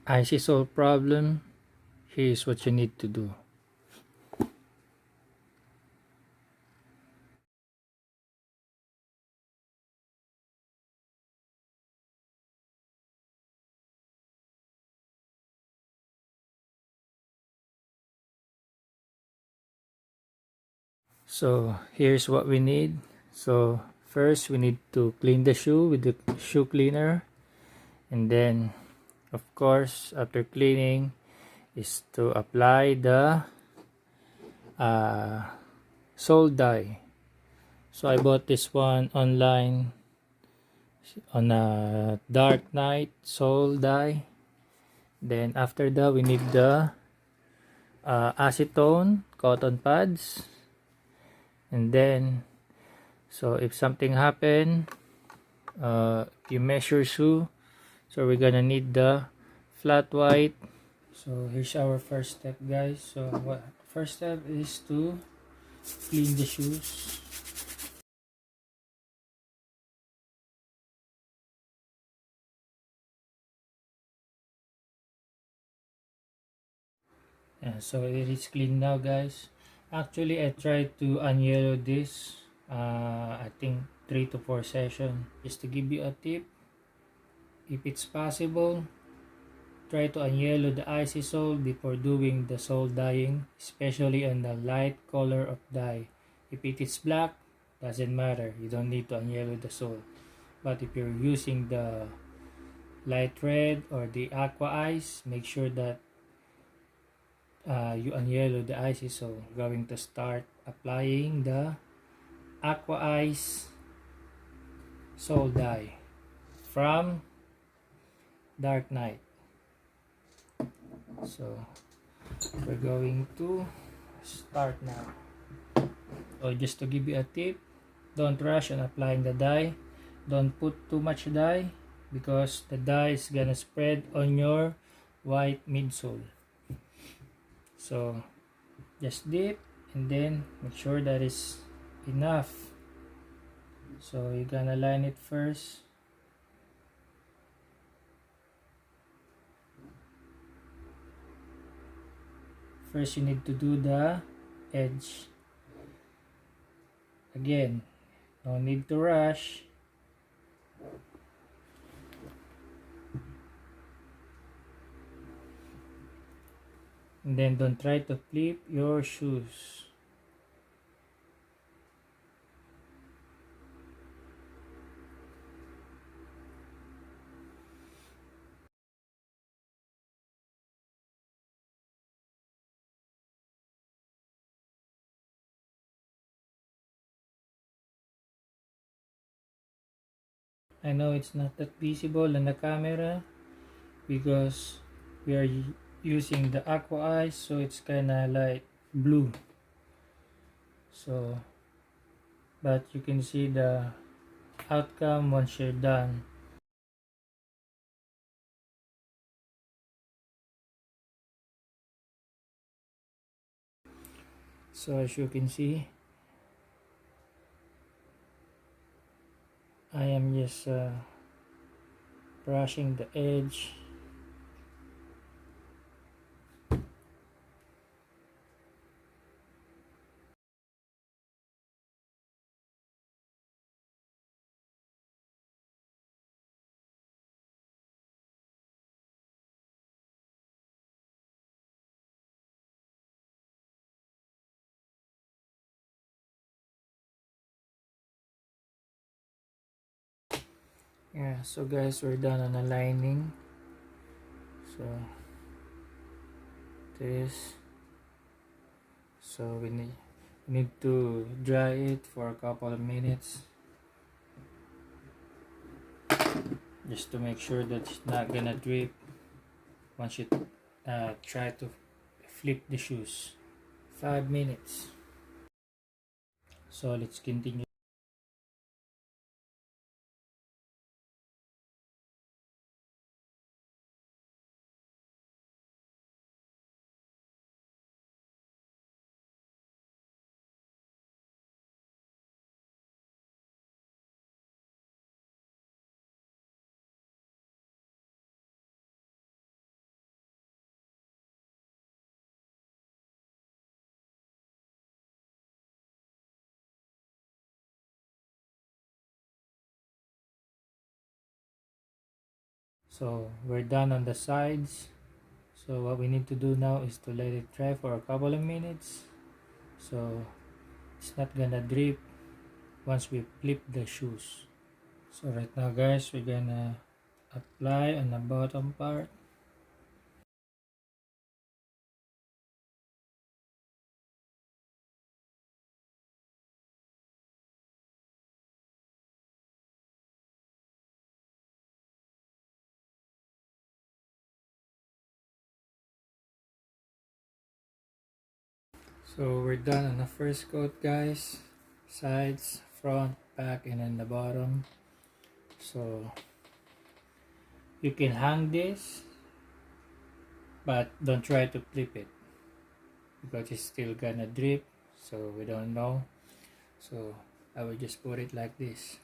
IC solve problem, here's what you need to do. So here's what we need. So first we need to clean the shoe with the shoe cleaner, and then of course after cleaning is to apply the uh, sole dye. So I bought this one online on a dark night sole dye. Then after that we need the acetone cotton pads, and then so if something happen, you measure shoe, so we're gonna need the flat white. So here's our first step, guys. So what first step is to clean the shoes. Yeah, so it is clean now, guys. Actually I tried to unyellow this, I think 3 to 4 session. Just to give you a tip, if it's possible, try to unyellow the icy sole before doing the sole dyeing, especially on the light color of dye. If it is black, doesn't matter, you don't need to unyellow the sole. But if you're using the light red or the aqua ice, make sure that you unyellow the icy sole. Going to start applying the aqua ice sole dye from Dark Knight. So we're going to start now. So just to give you a tip, don't rush on applying the dye. Don't put too much dye because the dye is gonna spread on your white midsole. So just dip and then make sure that is enough. So you're gonna line it first. First you need to do the edge. Again, no need to rush. And then don't try to flip your shoes. I know it's not that visible on the camera because we are using the aqua eyes, so it's kinda like blue. So but you can see the outcome once you're done. So as you can see, I am just brushing the edge. Yeah, so guys, we're done on aligning. So this, so we need to dry it for a couple of minutes just to make sure that it's not gonna drip once you try to flip the shoes. 5 minutes. So let's continue. So we're done on the sides. So what we need to do now is to let it dry for a couple of minutes, so it's not gonna drip once we flip the shoes. So right now guys, we're gonna apply on the bottom part. So we're done on the first coat guys, sides, front, back, and then the bottom. So you can hang this, but don't try to flip it because it's still gonna drip, so we don't know. So I will just put it like this,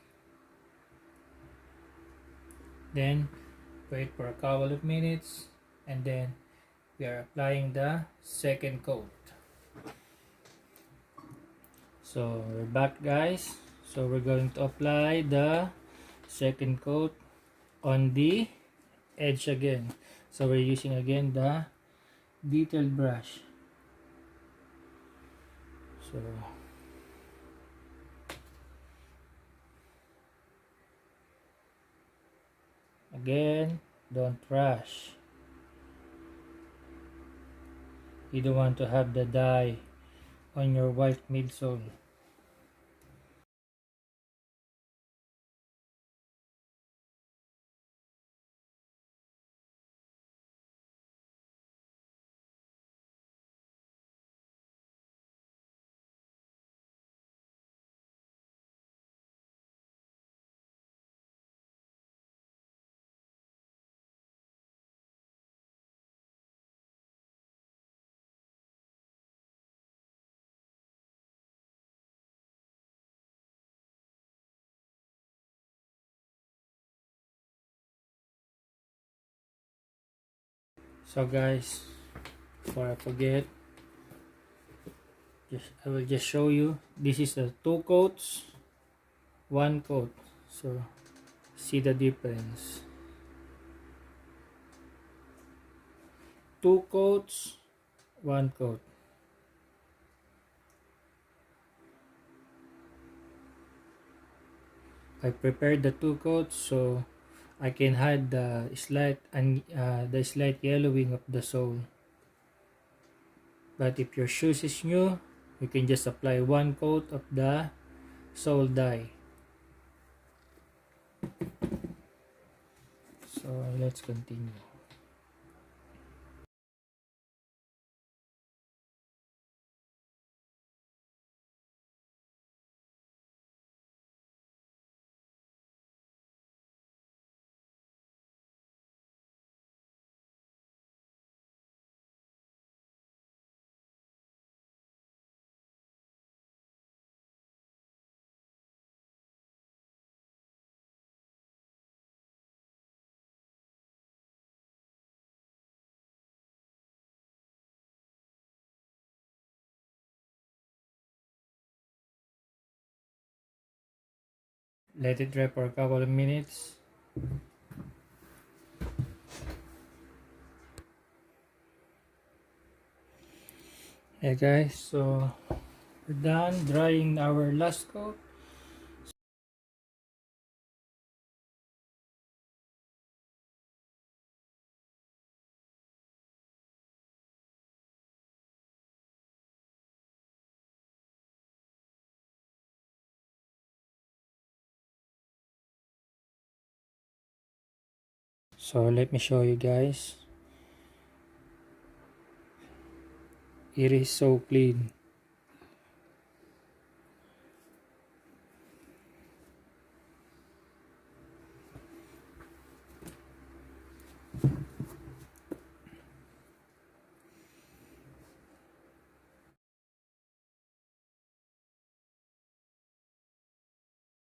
then wait for a couple of minutes, and then we are applying the second coat. So we're back guys, so we're going to apply the second coat on the edge again. So we're using again the detailed brush. So again, don't rush. You don't want to have the dye on your white midsole. So guys, before I forget, I will just show you. This is the two coats, one coat. So see the difference. Two coats, one coat. I prepared the two coats so I can hide the slight yellowing of the sole. But if your shoes is new, you can just apply one coat of the sole dye. So let's continue. Let it dry for a couple of minutes. Hey guys, so we're done drying our last coat. So let me show you guys. It is so clean.